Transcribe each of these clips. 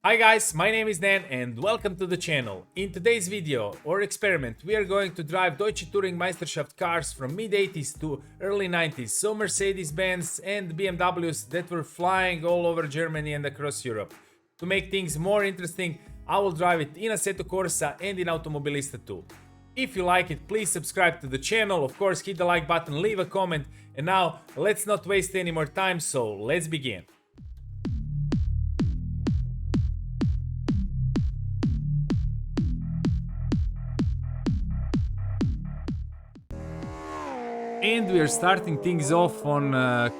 Hi guys, my name is Dan and welcome to the channel. In today's video or experiment we are going to drive Deutsche Touring Meisterschaft cars from mid-80s to early 90s, so Mercedes-Benz and BMWs that were flying all over Germany and across Europe. To make things more interesting, I will drive it in Assetto Corsa and in Automobilista too. If you like it, please subscribe to the channel, of course hit the like button, leave a comment, and now let's not waste any more time, so let's begin. And we are starting things off on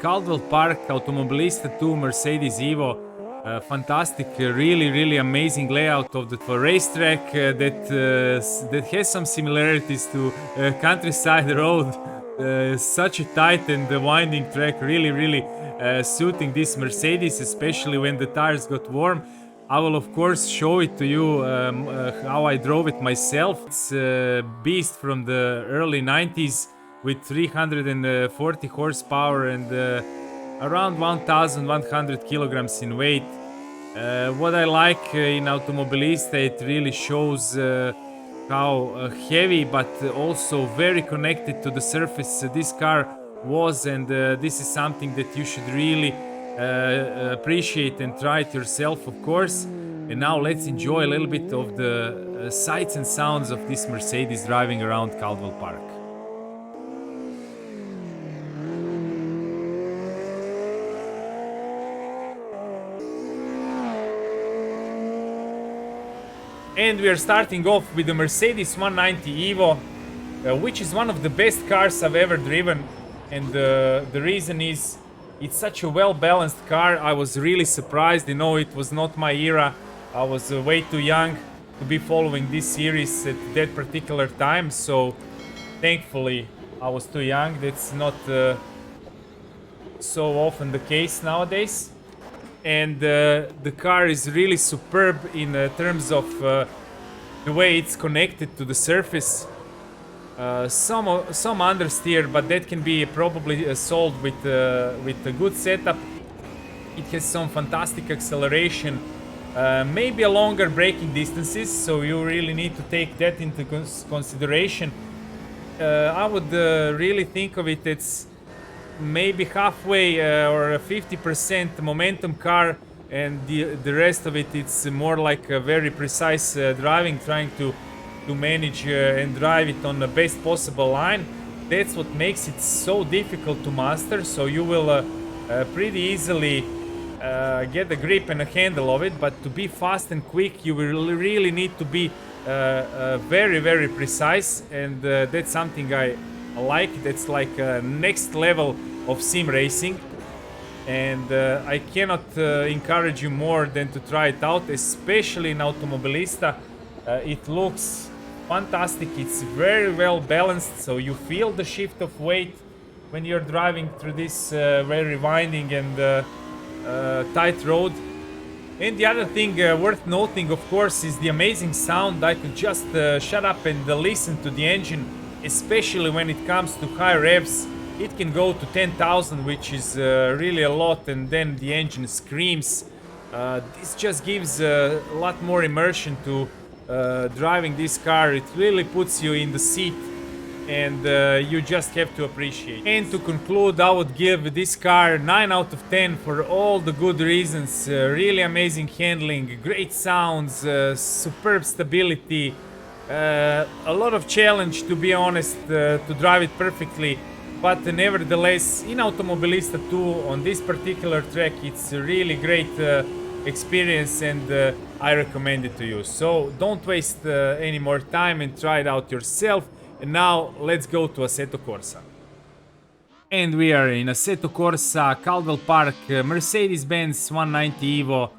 Caldwell Park Automobilista 2 Mercedes Evo. Fantastic, really amazing layout of the racetrack that has some similarities to countryside road. Such a tight and winding track, really suiting this Mercedes, especially when the tires got warm. I will of course show it to you how I drove it myself. It's a beast from the early 90s with 340 horsepower and around 1100 kilograms in weight. What I like in Automobilista, it really shows how heavy but also very connected to the surface this car was, and this is something that you should really appreciate and try it yourself, of course. And now let's enjoy a little bit of the sights and sounds of this Mercedes driving around Caldwell Park. And we are starting off with the Mercedes 190 Evo, which is one of the best cars I've ever driven. And the reason is it's such a well-balanced car. I was really surprised, it was not my era. I was way too young to be following this series at that particular time. So thankfully I was too young. That's not so often the case nowadays. And the car is really superb in terms of the way it's connected to the surface. Some understeer, but that can be probably solved with a good setup. It has some fantastic acceleration, maybe a longer braking distances, so you really need to take that into consideration. I would really think of it as maybe halfway or a 50% momentum car, and the rest of it, it's more like a very precise driving, trying to manage and drive it on the best possible line. That's what makes it so difficult to master, so you will pretty easily get a grip and a handle of it, but to be fast and quick you will really need to be very precise, and that's something I like. That's like next level of sim racing, and I cannot encourage you more than to try it out, especially in Automobilista. It looks fantastic. It's very well balanced, so you feel the shift of weight when you're driving through this very winding and tight road. And the other thing worth noting, of course, is the amazing sound. I could just shut up and listen to the engine, especially when it comes to high revs. It can go to 10,000, which is really a lot, and then the engine screams. This just gives a lot more immersion to driving this car. It really puts you in the seat, and you just have to appreciate. And to conclude, I would give this car 9 out of 10 for all the good reasons. Really amazing handling, great sounds, superb stability, a lot of challenge, to be honest, to drive it perfectly. But nevertheless, in Automobilista 2 on this particular track, it's a really great experience, and I recommend it to you. So don't waste any more time and try it out yourself. And now let's go to Assetto Corsa. And we are in Assetto Corsa, Caldwell Park, Mercedes-Benz 190 Evo.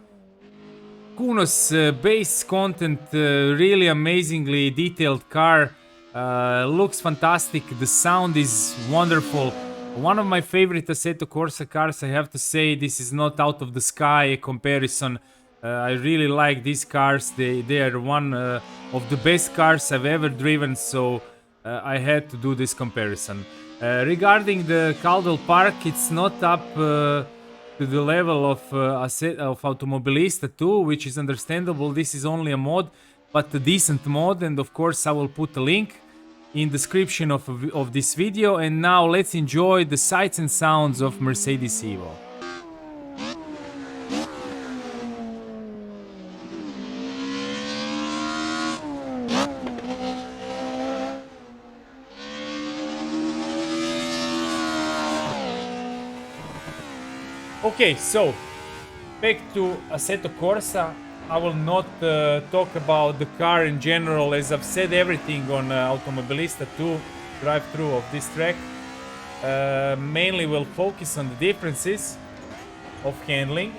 Kuno's base content, really amazingly detailed car. Looks fantastic, the sound is wonderful. One of my favorite Assetto Corsa cars, I have to say. This is not out of the sky comparison. I really like these cars. They are one of the best cars I've ever driven, so I had to do this comparison. Regarding the Caldwell Park, it's not up to the level of Automobilista 2, which is understandable. This is only a mod, but a decent mod, and of course I will put a link in description of this video. And now let's enjoy the sights and sounds of Mercedes Evo. Okay, so back to Assetto Corsa. I will not talk about the car in general, as I've said everything on Automobilista 2 drive-through of this track. Mainly will focus on the differences of handling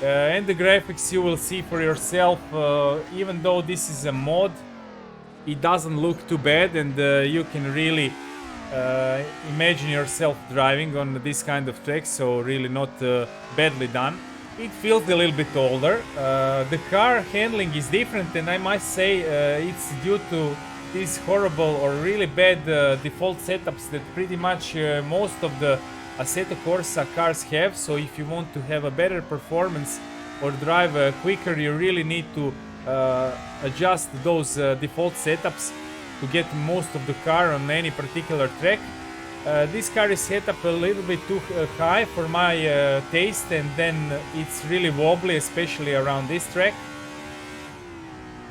and the graphics. You will see for yourself. Even though this is a mod, it doesn't look too bad, and you can really imagine yourself driving on this kind of track, so really not badly done. It feels a little bit older. The car handling is different, and I must say it's due to these horrible or really bad default setups that pretty much most of the Assetto Corsa cars have. So if you want to have a better performance or drive quicker, you really need to adjust those default setups to get most of the car on any particular track. This car is set up a little bit too high for my taste, and then it's really wobbly, especially around this track.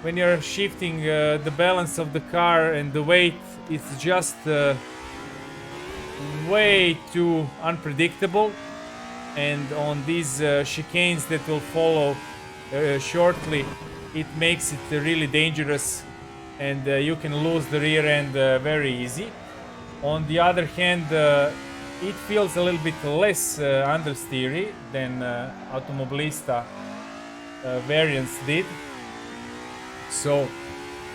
When you're shifting the balance of the car and the weight, it's just way too unpredictable. And on these chicanes that will follow shortly, it makes it really dangerous, and you can lose the rear end very easy. On the other hand, it feels a little bit less understeery than Automobilista variants did. So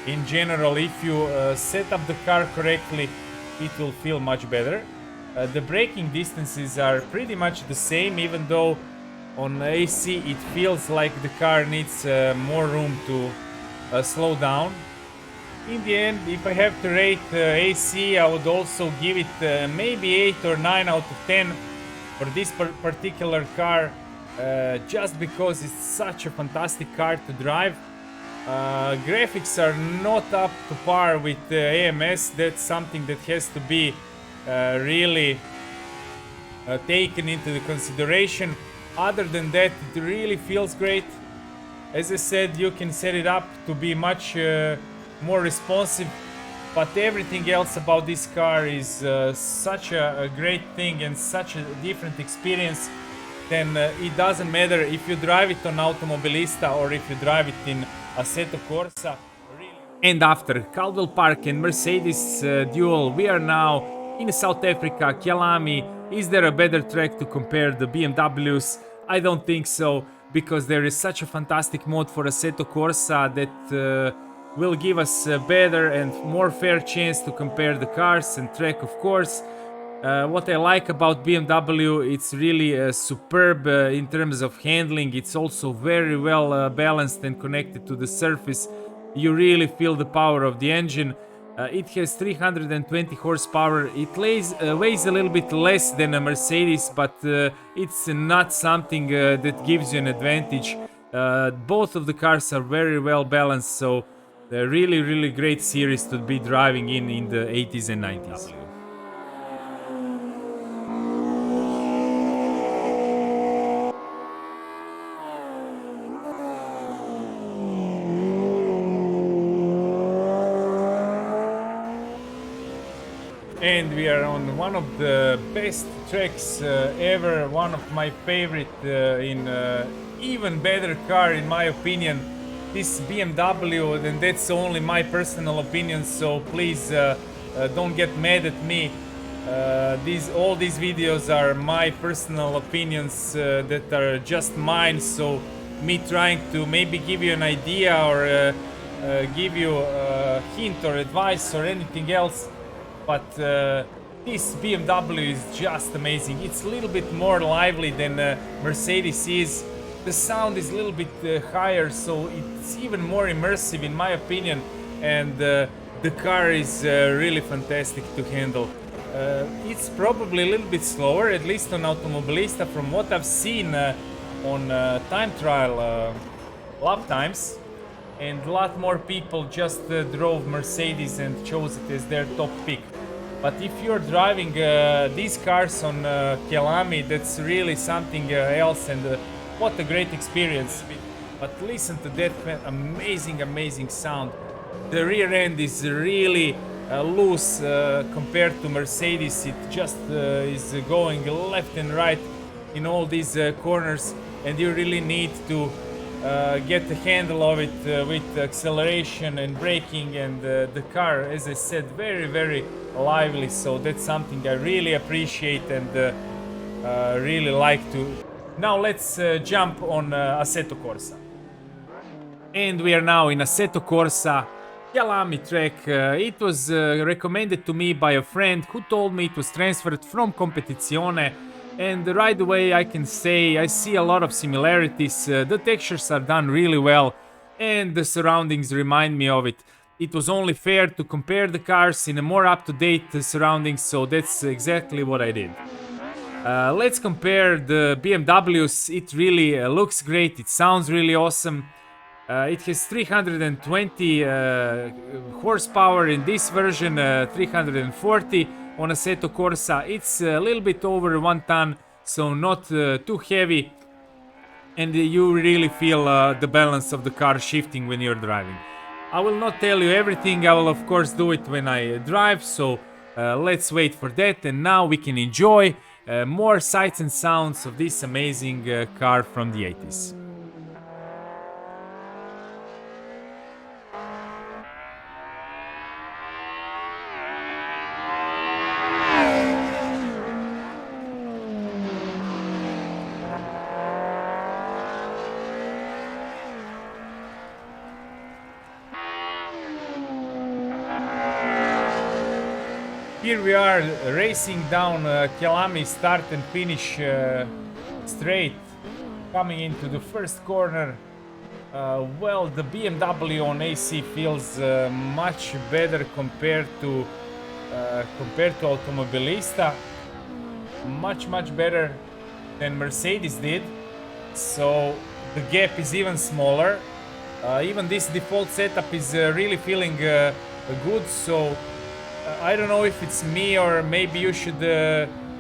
in general, if you set up the car correctly, it will feel much better. The braking distances are pretty much the same, even though on AC it feels like the car needs more room to slow down. In the end, if I have to rate AC, I would also give it maybe 8 or 9 out of 10 for this particular car, just because it's such a fantastic car to drive. Graphics are not up to par with AMS. That's something that has to be really taken into the consideration. Other than that, it really feels great. As I said, you can set it up to be much more responsive, but everything else about this car is such a great thing and such a different experience. Then it doesn't matter if you drive it on Automobilista or if you drive it in Assetto Corsa. Really. And after Caldwell Park and Mercedes duel, we are now in South Africa, Kyalami. Is there a better track to compare the BMWs? I don't think so, because there is such a fantastic mod for Assetto Corsa that will give us a better and more fair chance to compare the cars and track, of course. What I like about BMW, it's really superb in terms of handling. It's also very well balanced and connected to the surface. You really feel the power of the engine. It has 320 horsepower. It weighs a little bit less than a Mercedes, but it's not something that gives you an advantage. Both of the cars are very well balanced, so a really great series to be driving in the 80s and 90s. And we are on one of the best tracks ever, one of my favorite in even better car in my opinion. This BMW, and that's only my personal opinion, so please don't get mad at me. All these videos are my personal opinions that are just mine, so me trying to maybe give you an idea or give you a hint or advice or anything else. But this BMW is just amazing. It's a little bit more lively than Mercedes is. The sound is a little bit higher, so it's even more immersive in my opinion, and the car is really fantastic to handle. It's probably a little bit slower, at least on Automobilista, from what I've seen on time trial lap times. And a lot more people just drove Mercedes and chose it as their top pick. But if you're driving these cars on Kyalami, that's really something else, and what a great experience. But listen to that amazing, amazing sound. The rear end is really loose compared to Mercedes. It just is going left and right in all these corners, and you really need to get the handle of it with acceleration and braking, and the car, as I said, very, very lively. So that's something I really appreciate and really like to. Now let's jump on Assetto Corsa. And we are now in Assetto Corsa Kyalami track. It was recommended to me by a friend who told me it was transferred from Competizione, and right away I can say I see a lot of similarities. The textures are done really well and the surroundings remind me of it. It was only fair to compare the cars in a more up-to-date surroundings, so that's exactly what I did. Let's compare the BMWs. It really looks great, it sounds really awesome. It has 320 horsepower in this version, 340 on Assetto Corsa. It's a little bit over 1 ton, so not too heavy, and you really feel the balance of the car shifting when you're driving. I will not tell you everything, I will of course do it when I drive, so let's wait for that, and now we can enjoy more sights and sounds of this amazing car from the 80s. Here we are racing down Kyalami start and finish straight, coming into the first corner. Well, the BMW on AC feels much better compared to Automobilista, much better than Mercedes did. So the gap is even smaller. Even this default setup is really feeling good. So I don't know if it's me, or maybe you should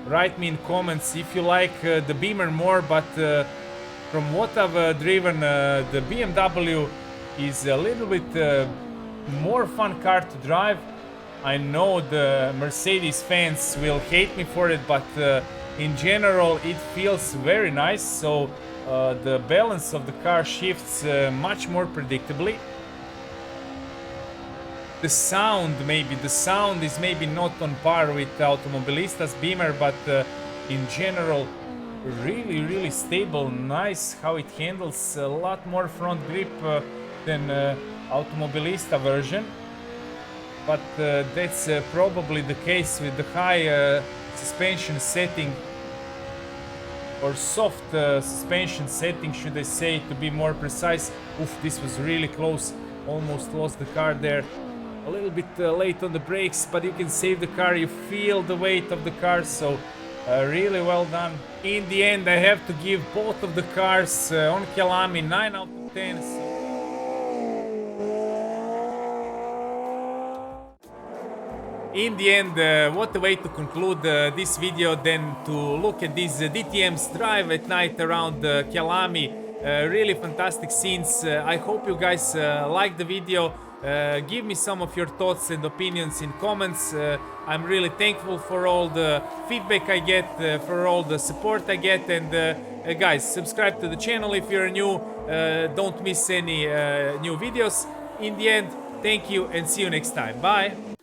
write me in comments if you like the Beamer more, but from what I've driven, the BMW is a little bit more fun car to drive. I know the Mercedes fans will hate me for it, but in general it feels very nice. So the balance of the car shifts much more predictably. The sound is maybe not on par with Automobilista's Beamer, but in general really stable, nice how it handles, a lot more front grip than Automobilista version. But that's probably the case with the high suspension setting, or soft suspension setting should I say, to be more precise. Oof, this was really close, almost lost the car there. A little bit late on the brakes, but you can save the car, you feel the weight of the car, so really well done. In the end I have to give both of the cars on Kyalami 9 out of 10. In the end, what a way to conclude this video than to look at these DTM's drive at night around Kyalami. Really fantastic scenes. I hope you guys liked the video. Give me some of your thoughts and opinions in comments. I'm really thankful for all the feedback I get, for all the support I get, and guys, subscribe to the channel if you're new. Don't miss any new videos. In the end, thank you and see you next time. Bye!